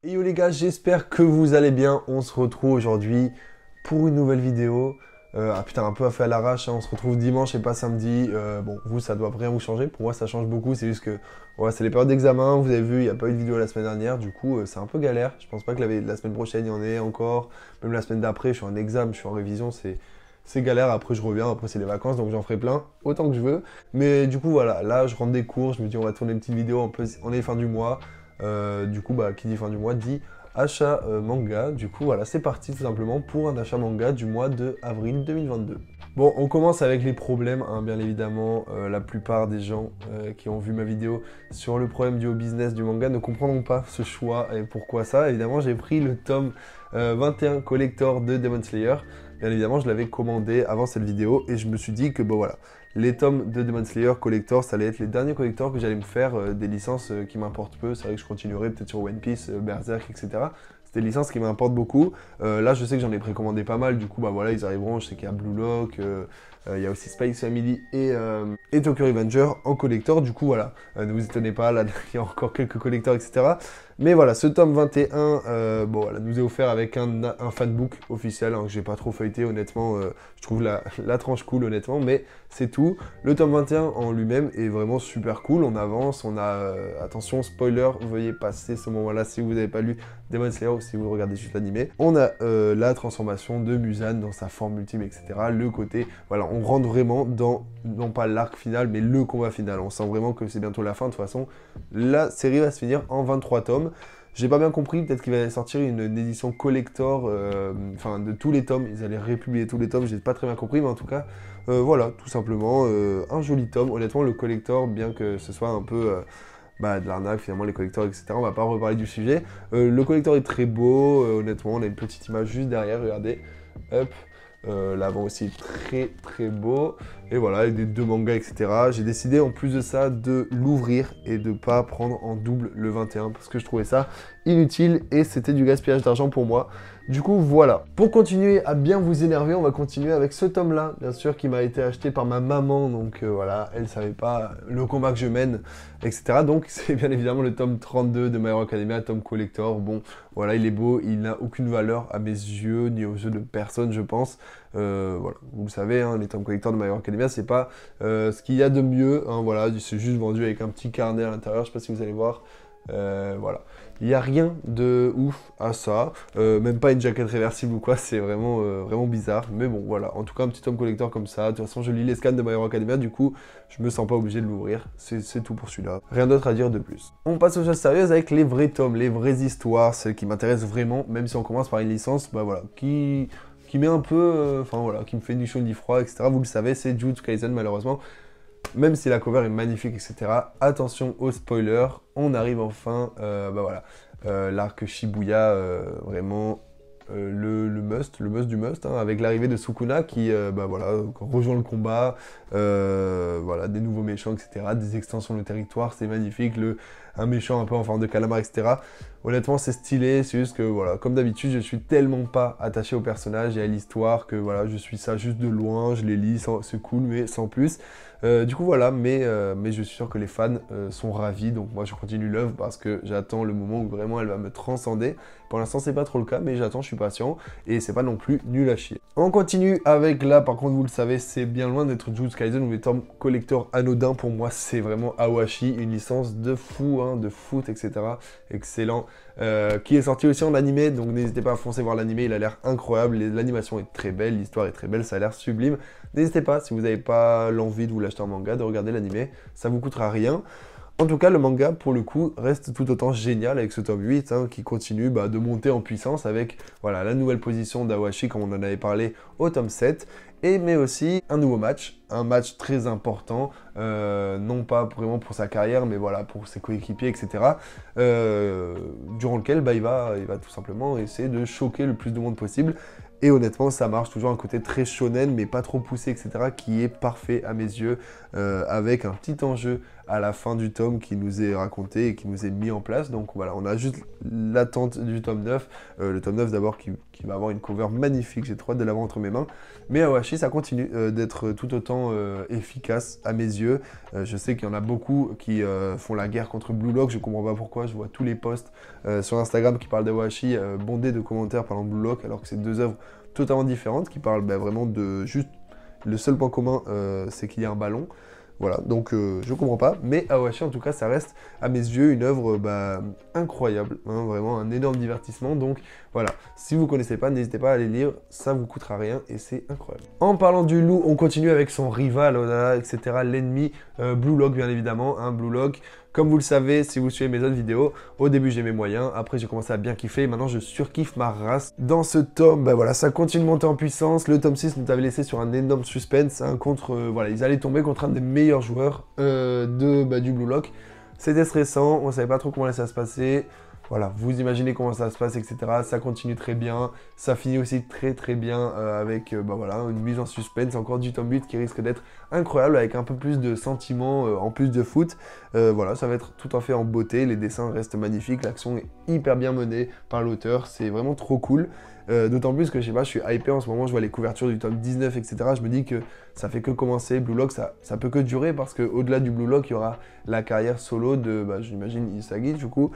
Et yo les gars, j'espère que vous allez bien. On se retrouve aujourd'hui pour une nouvelle vidéo. Ah putain, un peu à fait à l'arrache, hein. On se retrouve dimanche et pas samedi. Bon, vous, ça doit rien vous changer. Pour moi, ça change beaucoup. C'est juste que ouais, c'est les périodes d'examen. Vous avez vu, il n'y a pas eu de vidéo la semaine dernière. Du coup, c'est un peu galère. Je pense pas que la semaine prochaine, il y en ait encore. Même la semaine d'après, je suis en examen, je suis en révision. C'est galère. Après, je reviens. Après, c'est les vacances. Donc, j'en ferai plein autant que je veux. Mais du coup, voilà. Là, je rentre des cours. Je me dis, on va tourner une petite vidéo. On est fin du mois. Du coup, bah, qui dit fin du mois dit achat manga. Du coup, voilà, c'est parti tout simplement pour un achat manga du mois de avril 2022. Bon, on commence avec les problèmes, hein, bien évidemment. La plupart des gens qui ont vu ma vidéo sur le problème du business du manga ne comprendront pas ce choix et pourquoi ça. Évidemment, j'ai pris le tome 21 collector de Demon Slayer. Bien évidemment, je l'avais commandé avant cette vidéo et je me suis dit que, bon voilà, les tomes de Demon Slayer collector, ça allait être les derniers collectors que j'allais me faire des licences qui m'importent peu. C'est vrai que je continuerai peut-être sur One Piece, Berserk, etc. C'est des licences qui m'importent beaucoup. Là, je sais que j'en ai précommandé pas mal. Du coup, bah voilà, ils arriveront. Je sais qu'il y a Blue Lock, il y a aussi Spy Family et Tokyo Revenger en collector. Du coup, voilà, ne vous étonnez pas, là, il y a encore quelques collectors, etc. Mais voilà, ce tome 21 bon, voilà, nous est offert avec un fanbook officiel hein, que j'ai pas trop feuilleté, honnêtement. Je trouve la tranche cool, honnêtement, mais c'est tout. Le tome 21 en lui-même est vraiment super cool. On avance, on a... attention, spoiler, veuillez passer ce moment-là si vous n'avez pas lu Demon Slayer ou si vous regardez juste l'animé. On a la transformation de Muzan dans sa forme ultime, etc. Le côté... Voilà, on rentre vraiment dans, non pas l'arc final, mais le combat final. On sent vraiment que c'est bientôt la fin. De toute façon, la série va se finir en 23 tomes. J'ai pas bien compris, peut-être qu'il va sortir une édition collector, enfin de tous les tomes, ils allaient republier tous les tomes, j'ai pas très bien compris, mais en tout cas, voilà, tout simplement, un joli tome. Honnêtement, le collector, bien que ce soit un peu de l'arnaque, finalement, les collectors, etc., on va pas reparler du sujet. Le collector est très beau, honnêtement, on a une petite image juste derrière, regardez, hop. L'avant aussi très très beau. Et voilà, avec des deux mangas, etc. J'ai décidé en plus de ça de l'ouvrir et de pas prendre en double le 21 parce que je trouvais ça inutile et c'était du gaspillage d'argent pour moi. Du coup, voilà. Pour continuer à bien vous énerver, on va continuer avec ce tome-là, bien sûr, qui m'a été acheté par ma maman. Donc voilà, elle savait pas le combat que je mène, etc. Donc c'est bien évidemment le tome 32 de My Hero Academia, tome collector. Bon, voilà, il est beau, il n'a aucune valeur à mes yeux, ni aux yeux de personne, je pense. Voilà, vous le savez, hein, les tomes collector de My Hero Academia, c'est pas ce qu'il y a de mieux. Hein, voilà, c'est juste vendu avec un petit carnet à l'intérieur, je sais pas si vous allez voir. Voilà. Il n'y a rien de ouf à ça, même pas une jaquette réversible ou quoi, c'est vraiment, vraiment bizarre. Mais bon, voilà, en tout cas, un petit tome collector comme ça. De toute façon, je lis les scans de My Hero Academia, du coup, je me sens pas obligé de l'ouvrir. C'est tout pour celui-là. Rien d'autre à dire de plus. On passe aux choses sérieuses avec les vrais tomes, les vraies histoires, celles qui m'intéressent vraiment, même si on commence par une licence, bah voilà, qui met un peu, enfin voilà, qui me fait ni chaud ni froid, etc. Vous le savez, c'est Jujutsu Kaisen, malheureusement. Même si la cover est magnifique, etc. Attention aux spoilers, on arrive enfin, voilà, l'arc Shibuya, vraiment le must du must, hein, avec l'arrivée de Sukuna qui, voilà, rejoint le combat, voilà, des nouveaux méchants, etc. Des extensions de territoire, c'est magnifique, un méchant un peu en forme de calamar, etc. Honnêtement, c'est stylé, c'est juste que, voilà, comme d'habitude, je suis tellement pas attaché au personnage et à l'histoire que, voilà, je suis ça juste de loin, je les lis, c'est cool, mais sans plus. Du coup, voilà, mais je suis sûr que les fans sont ravis, donc moi, je continue l'œuvre parce que j'attends le moment où vraiment elle va me transcender. Pour l'instant, c'est pas trop le cas, mais j'attends, je suis patient, et c'est pas non plus nul à chier. On continue avec là, par contre, vous le savez, c'est bien loin d'être Jujutsu Kaisen ou les tomes collector anodins. Pour moi, c'est vraiment Awashi, une licence de fou, hein, de foot, etc. Excellent. Qui est sorti aussi en animé, donc n'hésitez pas à foncer voir l'animé, il a l'air incroyable, l'animation est très belle, l'histoire est très belle, ça a l'air sublime. N'hésitez pas, si vous n'avez pas l'envie de vous l'acheter en manga, de regarder l'animé, ça vous coûtera rien. En tout cas, le manga, pour le coup, reste tout autant génial avec ce tome 8, hein, qui continue de monter en puissance avec voilà, la nouvelle position d'Awashi, comme on en avait parlé au tome 7, mais aussi un nouveau match, un match très important, non pas vraiment pour sa carrière, mais voilà, pour ses coéquipiers, etc., durant lequel il va tout simplement essayer de choquer le plus de monde possible. Et honnêtement, ça marche, toujours un côté très shonen, mais pas trop poussé, etc., qui est parfait à mes yeux, avec un petit enjeu à la fin du tome qui nous est raconté et qui nous est mis en place. Donc voilà, on a juste l'attente du tome 9. Le tome 9 d'abord qui va avoir une cover magnifique, j'ai trop hâte de l'avoir entre mes mains. Mais Awashi, ça continue d'être tout autant efficace à mes yeux. Je sais qu'il y en a beaucoup qui font la guerre contre Blue Lock, je comprends pas pourquoi, je vois tous les posts sur Instagram qui parlent d'Awashi bondés de commentaires parlant de Blue Lock, alors que c'est deux œuvres totalement différentes qui parlent vraiment de juste... Le seul point commun, c'est qu'il y a un ballon. Voilà, donc je comprends pas, mais Awashi en tout cas ça reste à mes yeux une œuvre incroyable, hein, vraiment un énorme divertissement, donc voilà, si vous connaissez pas, n'hésitez pas à aller lire, ça vous coûtera rien et c'est incroyable. En parlant du loup, on continue avec son rival, oh là là, etc., l'ennemi, Blue Lock bien évidemment, hein, Blue Lock. Comme vous le savez, si vous suivez mes autres vidéos, au début j'ai mes moyens, après j'ai commencé à bien kiffer, maintenant je surkiffe ma race. Dans ce tome, voilà, ça continue de monter en puissance, le tome 6 nous avait laissé sur un énorme suspense, hein, contre, voilà, ils allaient tomber contre un des meilleurs joueurs du Blue Lock. C'était stressant, on savait pas trop comment ça se passer. Voilà, vous imaginez comment ça se passe, etc. Ça continue très bien, ça finit aussi très bien avec voilà, une mise en suspense, encore du tome 8 qui risque d'être incroyable avec un peu plus de sentiments en plus de foot. Voilà, ça va être tout à fait en beauté, les dessins restent magnifiques, l'action est hyper bien menée par l'auteur, c'est vraiment trop cool. D'autant plus que je sais pas, je suis hypé en ce moment, je vois les couvertures du tome 19, etc. Je me dis que ça fait que commencer, Blue Lock, ça peut que durer parce qu'au-delà du Blue Lock, il y aura la carrière solo de, j'imagine, Isagi, du coup,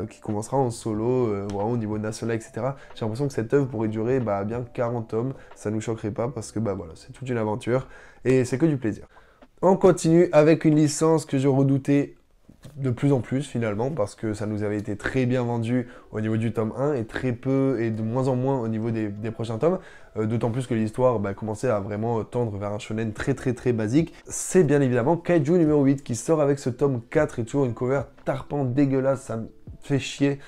qui commencera en solo, vraiment au niveau national, etc. J'ai l'impression que cette œuvre pourrait durer bien 40 tomes, ça nous choquerait pas parce que voilà, c'est toute une aventure et c'est que du plaisir. On continue avec une licence que je redoutais de plus en plus finalement parce que ça nous avait été très bien vendu au niveau du tome 1 et très peu et de moins en moins au niveau des prochains tomes, d'autant plus que l'histoire commençait à vraiment tendre vers un shonen très basique. C'est bien évidemment Kaiju numéro 8 qui sort avec ce tome 4 et toujours une cover tarpant dégueulasse, ça me fait chier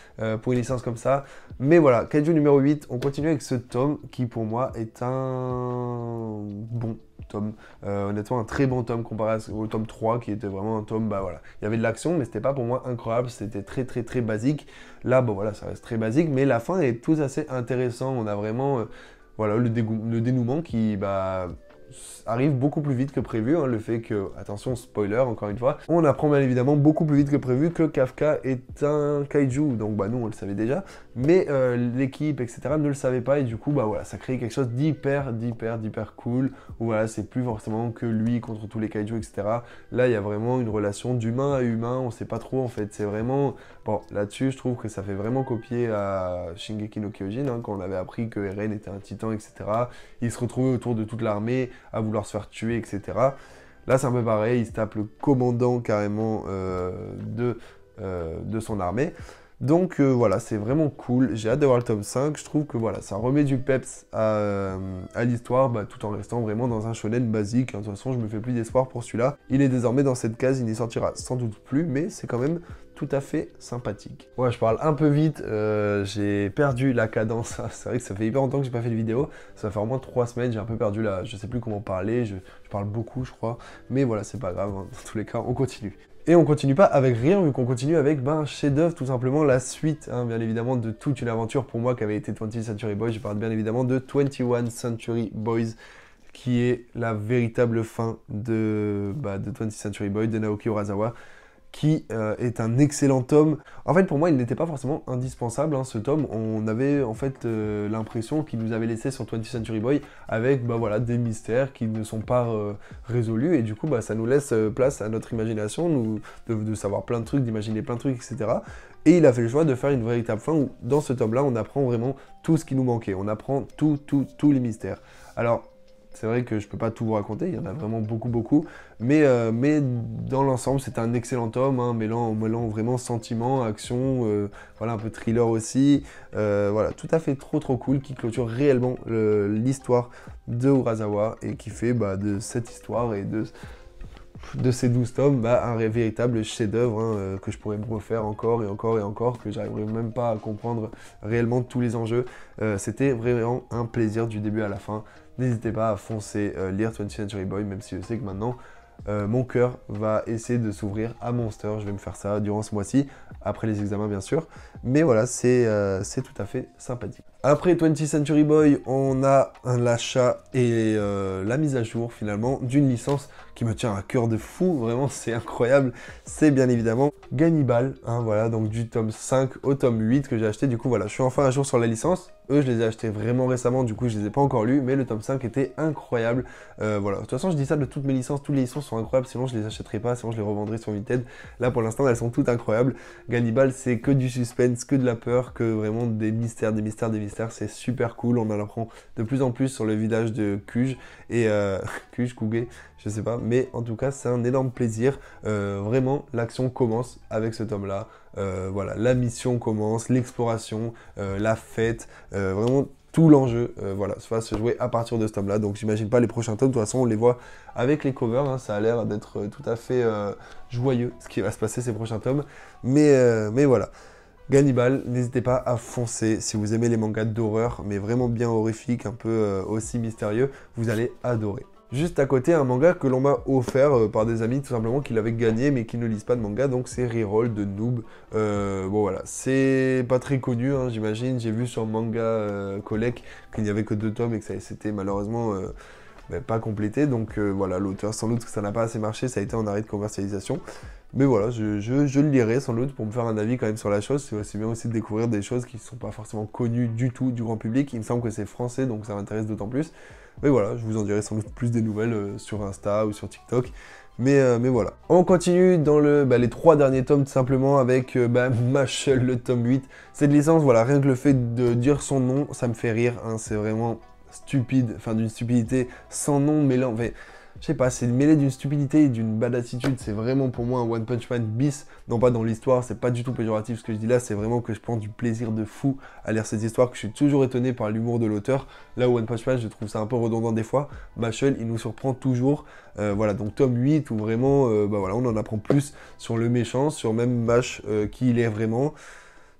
pour une licence comme ça. Mais voilà, Kaiju numéro 8, on continue avec ce tome qui pour moi est un bon tome, honnêtement un très bon tome comparé au tome 3 qui était vraiment un tome, voilà, il y avait de l'action mais c'était pas pour moi incroyable, c'était très basique. Là voilà, ça reste très basique mais la fin est tout assez intéressant, on a vraiment voilà, le dénouement qui arrive beaucoup plus vite que prévu, hein, le fait que, attention spoiler encore une fois, on apprend bien évidemment beaucoup plus vite que prévu que Kafka est un kaiju, donc nous on le savait déjà, mais l'équipe etc ne le savait pas et du coup voilà, ça crée quelque chose d'hyper cool, où voilà, c'est plus forcément que lui contre tous les kaiju etc. Là il y a vraiment une relation d'humain à humain, on sait pas trop en fait, c'est vraiment, bon là-dessus je trouve que ça fait vraiment copier à Shingeki no Kyojin, hein, quand on avait appris que Eren était un titan etc, il se retrouvait autour de toute l'armée à vouloir se faire tuer, etc. Là, c'est un peu pareil, il se tape le commandant carrément de son armée. Donc voilà, c'est vraiment cool, j'ai hâte d'avoir le tome 5, je trouve que voilà, ça remet du peps à l'histoire, tout en restant vraiment dans un shonen basique, hein. De toute façon je me fais plus d'espoir pour celui-là, il est désormais dans cette case, il n'y sortira sans doute plus, mais c'est quand même tout à fait sympathique. Ouais, je parle un peu vite, j'ai perdu la cadence, c'est vrai que ça fait hyper longtemps que j'ai pas fait de vidéo, ça fait au moins 3 semaines, j'ai un peu perdu je sais plus comment parler, je parle beaucoup je crois, mais voilà, c'est pas grave, hein. Dans tous les cas, on continue. Et on continue pas avec rien, vu qu'on continue avec un chef-d'œuvre, tout simplement la suite, hein, bien évidemment, de toute une aventure pour moi qui avait été 20th Century Boys. Je parle bien évidemment de 21 Century Boys, qui est la véritable fin de 20th Century Boys de Naoki Urasawa, qui est un excellent tome. En fait, pour moi, il n'était pas forcément indispensable, hein, ce tome. On avait en fait l'impression qu'il nous avait laissé sur 20th Century Boy avec voilà, des mystères qui ne sont pas résolus. Et du coup, ça nous laisse place à notre imagination, de savoir plein de trucs, d'imaginer plein de trucs, etc. Et il a fait le choix de faire une véritable fin où, dans ce tome-là, on apprend vraiment tout ce qui nous manquait. On apprend tous les mystères. Alors, c'est vrai que je peux pas tout vous raconter, il y en a vraiment beaucoup, mais dans l'ensemble c'est un excellent tome, hein, mêlant vraiment sentiment, action, voilà, un peu thriller aussi, voilà, tout à fait trop cool, qui clôture réellement l'histoire de Urasawa et qui fait de cette histoire et de ces 12 tomes, un véritable chef-d'œuvre, hein, que je pourrais me refaire encore et encore, que j'arriverai même pas à comprendre réellement tous les enjeux. C'était vraiment un plaisir du début à la fin. N'hésitez pas à foncer lire 20th Century Boy, même si je sais que maintenant mon cœur va essayer de s'ouvrir à Monster. Je vais me faire ça durant ce mois-ci, après les examens bien sûr. Mais voilà, c'est tout à fait sympathique. Après 20th Century Boy, on a l'achat et la mise à jour finalement d'une licence qui me tient à cœur de fou, vraiment c'est incroyable. C'est bien évidemment Gannibal, hein, voilà, donc du tome 5 au tome 8 que j'ai acheté. Du coup voilà, je suis enfin à jour sur la licence. Eux, je les ai achetés vraiment récemment, du coup je les ai pas encore lus, mais le tome 5 était incroyable. Voilà, de toute façon je dis ça de toutes mes licences, toutes les licences sont incroyables, sinon je les achèterais pas, sinon je les revendrais sur Vinted. Là pour l'instant elles sont toutes incroyables. Gannibal c'est que du suspense, que de la peur, que vraiment des mystères, des mystères, des mystères, c'est super cool, on en apprend de plus en plus sur le village de Kuge et Kuge, Kuge, je sais pas, mais en tout cas c'est un énorme plaisir. Vraiment l'action commence avec ce tome là. Voilà, la mission commence, l'exploration, la fête, vraiment tout l'enjeu, voilà, ça va se jouer à partir de ce tome là. Donc j'imagine pas les prochains tomes, de toute façon on les voit avec les covers, hein, ça a l'air d'être tout à fait joyeux ce qui va se passer ces prochains tomes, mais voilà. Gannibal, n'hésitez pas à foncer si vous aimez les mangas d'horreur, mais vraiment bien horrifiques, un peu aussi mystérieux, vous allez adorer. Juste à côté, un manga que l'on m'a offert par des amis tout simplement qui l'avaient gagné mais qui ne lisent pas de manga, donc c'est Reroll de Noob. Bon voilà, c'est pas très connu, hein, j'imagine, j'ai vu sur Manga Collect qu'il n'y avait que 2 tomes et que ça c'était malheureusement pas complété, donc voilà, l'auteur sans doute que ça n'a pas assez marché, ça a été en arrêt de commercialisation. Mais voilà, je le lirai sans doute pour me faire un avis quand même sur la chose. C'est bien aussi de découvrir des choses qui ne sont pas forcément connues du tout du grand public. Il me semble que c'est français, donc ça m'intéresse d'autant plus. Mais voilà, je vous en dirai sans doute plus des nouvelles sur Insta ou sur TikTok. Mais voilà. On continue dans les 3 derniers tomes tout simplement avec Mashle, le tome 8. Cette licence, voilà, rien que le fait de dire son nom, ça me fait rire. Hein, c'est vraiment stupide, enfin d'une stupidité sans nom, mais là, en fait... Je sais pas, c'est mêlé d'une stupidité et d'une bad attitude, c'est vraiment pour moi un One Punch Man bis, non pas dans l'histoire, c'est pas du tout péjoratif ce que je dis là, c'est vraiment que je prends du plaisir de fou à lire cette histoire, que je suis toujours étonné par l'humour de l'auteur. Là où One Punch Man, je trouve ça un peu redondant des fois, Mashle, il nous surprend toujours. Voilà, donc tome 8 où vraiment, voilà, on en apprend plus sur le méchant, sur même Mash, qui il est vraiment.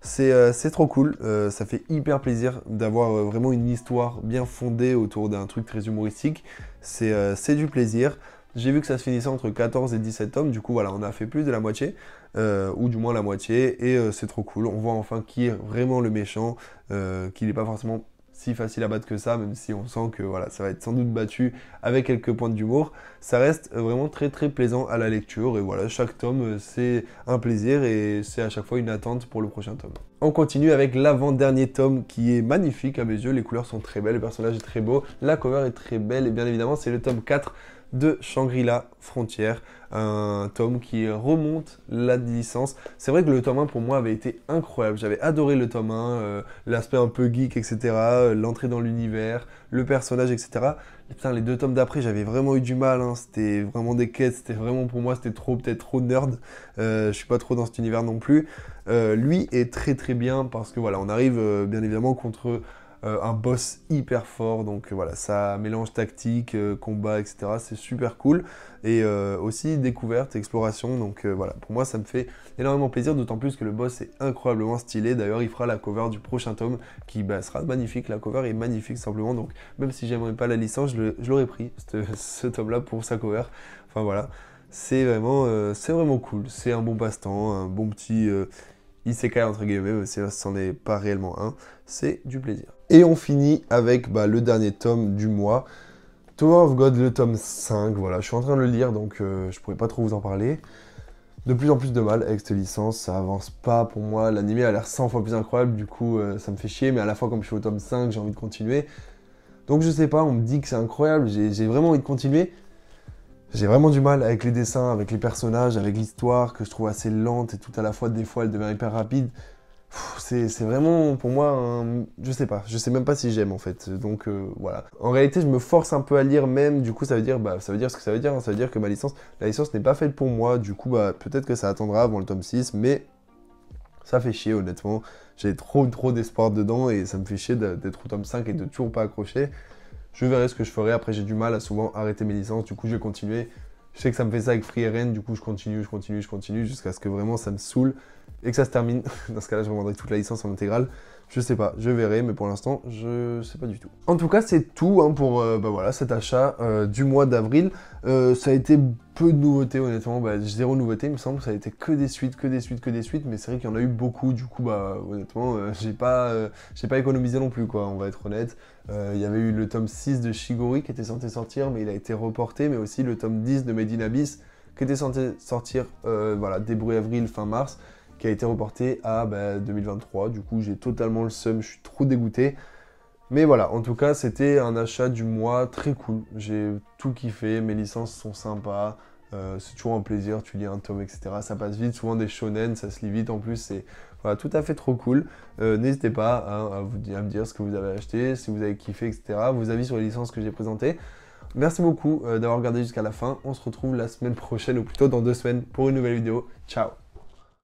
C'est trop cool, ça fait hyper plaisir d'avoir vraiment une histoire bien fondée autour d'un truc très humoristique. C'est du plaisir. J'ai vu que ça se finissait entre 14 et 17 tomes, du coup voilà, on a fait plus de la moitié, ou du moins la moitié, et c'est trop cool. On voit enfin qui est vraiment le méchant, qu'il n'est pas forcément si facile à battre que ça, même si on sent que voilà, ça va être sans doute battu avec quelques points d'humour. Ça reste vraiment très très plaisant à la lecture, et voilà, chaque tome c'est un plaisir, et c'est à chaque fois une attente pour le prochain tome. On continue avec l'avant-dernier tome qui est magnifique à mes yeux, les couleurs sont très belles, le personnage est très beau, la cover est très belle, et bien évidemment c'est le tome 4 de Shangri-La Frontière, un tome qui remonte la licence. C'est vrai que le tome 1 pour moi avait été incroyable, j'avais adoré le tome 1, l'aspect un peu geek, etc., l'entrée dans l'univers, le personnage, etc. Putain, les 2 tomes d'après, j'avais vraiment eu du mal, hein. C'était vraiment des quêtes, c'était vraiment pour moi, c'était peut-être trop nerd, je suis pas trop dans cet univers non plus. Lui est très très bien parce que voilà, on arrive bien évidemment contre un boss hyper fort, donc voilà, ça mélange tactique, combat, etc. C'est super cool, et aussi découverte, exploration, donc voilà, pour moi ça me fait énormément plaisir, d'autant plus que le boss est incroyablement stylé. D'ailleurs il fera la cover du prochain tome qui sera magnifique, la cover est magnifique simplement, donc même si j'aimerais pas la licence, je l'aurais pris, ce tome là pour sa cover, enfin voilà, c'est vraiment cool, c'est un bon passe-temps, un bon petit... isekai entre guillemets, même si c'en est pas réellement un, c'est du plaisir. Et on finit avec le dernier tome du mois, Tower of God, le tome 5, voilà, je suis en train de le lire, donc je pourrais pas trop vous en parler. De plus en plus de mal avec cette licence, ça avance pas pour moi, l'anime a l'air 100 fois plus incroyable, du coup ça me fait chier, mais à la fois comme je suis au tome 5, j'ai envie de continuer. Donc je sais pas, on me dit que c'est incroyable, j'ai vraiment envie de continuer. J'ai vraiment du mal avec les dessins, avec les personnages, avec l'histoire que je trouve assez lente et tout à la fois, des fois elle devient hyper rapide. C'est vraiment pour moi je sais pas, je sais même pas si j'aime en fait, donc voilà. En réalité je me force un peu à lire même, du coup ça veut dire ça veut dire ce que ça veut dire, hein. Ça veut dire que la licence n'est pas faite pour moi, du coup peut-être que ça attendra avant le tome 6, mais ça fait chier honnêtement. J'ai trop d'espoir dedans et ça me fait chier d'être au tome 5 et de toujours pas accrocher. Je verrai ce que je ferai, après j'ai du mal à souvent arrêter mes licences, du coup je vais continuer. Je sais que ça me fait ça avec Free RN, du coup je continue jusqu'à ce que vraiment ça me saoule. et que ça se termine, dans ce cas-là, je revendrai toute la licence en intégrale. Je sais pas, je verrai, mais pour l'instant, je sais pas du tout. En tout cas, c'est tout hein, pour voilà, cet achat du mois d'avril. Ça a été peu de nouveautés, honnêtement, zéro nouveauté, il me semble. Ça a été que des suites, mais c'est vrai qu'il y en a eu beaucoup. Du coup, honnêtement, j'ai pas économisé non plus, quoi, on va être honnête. Il y avait eu le tome 6 de Shigori qui était censé sortir, mais il a été reporté, mais aussi le tome 10 de Made in Abyss qui était censé sortir voilà, début avril, fin mars, qui a été reporté à 2023. Du coup, j'ai totalement le seum, je suis trop dégoûté. Mais voilà, en tout cas, c'était un achat du mois très cool. J'ai tout kiffé, mes licences sont sympas. C'est toujours un plaisir, tu lis un tome, etc. Ça passe vite, souvent des shonen, ça se lit vite en plus, c'est voilà, tout à fait trop cool. N'hésitez pas hein, à me dire ce que vous avez acheté, si vous avez kiffé, etc. Vos avis sur les licences que j'ai présentées. Merci beaucoup d'avoir regardé jusqu'à la fin. On se retrouve la semaine prochaine, ou plutôt dans 2 semaines, pour une nouvelle vidéo. Ciao!